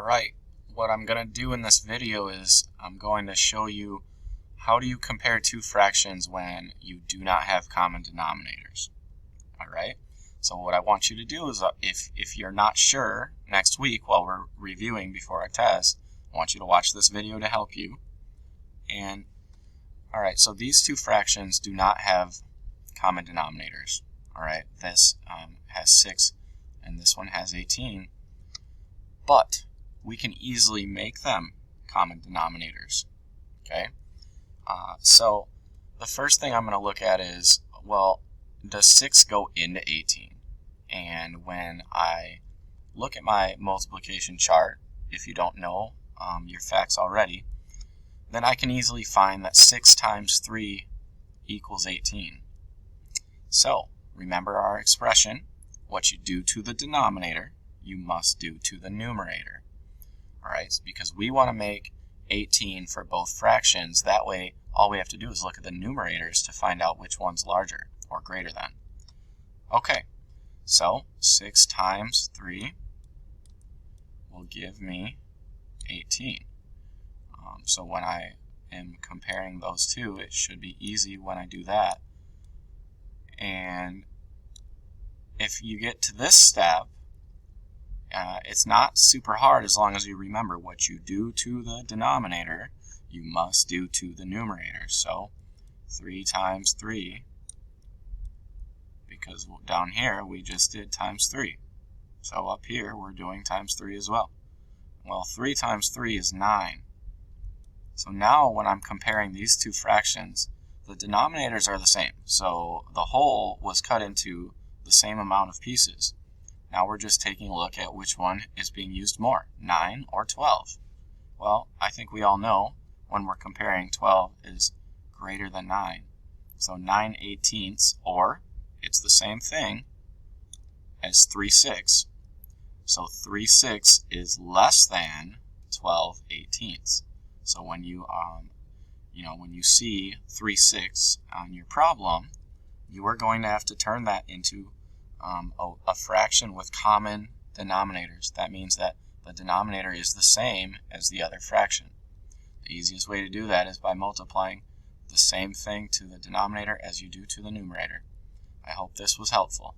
Alright, what I'm going to do in this video is I'm going to show you how do you compare two fractions when you do not have common denominators. Alright, so what I want you to do is if you're not sure next week while we're reviewing before our test, I want you to watch this video to help you. And alright, so these two fractions do not have common denominators. Alright, this has 6 and this one has 18. But we can easily make them common denominators. Okay, so the first thing I'm going to look at is, well, does 6 go into 18? And when I look at my multiplication chart, if you don't know your facts already, then I can easily find that 6 times 3 equals 18. So remember our expression, what you do to the denominator, you must do to the numerator. Alright, because we want to make 18 for both fractions. That way, all we have to do is look at the numerators to find out which one's larger or greater than. Okay, so 6 times 3 will give me 18. So when I am comparing those two, it should be easy when I do that. And if you get to this step, it's not super hard as long as you remember what you do to the denominator, you must do to the numerator. So 3 times 3, because down here we just did times 3. So up here we're doing times 3 as well. Well, 3 times 3 is 9. So now when I'm comparing these two fractions, the denominators are the same. So the whole was cut into the same amount of pieces. Now we're just taking a look at which one is being used more, 9 or 12. Well, I think we all know when we're comparing 12 is greater than 9. So 9/18, or it's the same thing as 3/6. So 3/6 is less than 12/18. So when you when you see 3/6 on your problem, you are going to have to turn that into a fraction with common denominators. That means that the denominator is the same as the other fraction. The easiest way to do that is by multiplying the same thing to the denominator as you do to the numerator. I hope this was helpful.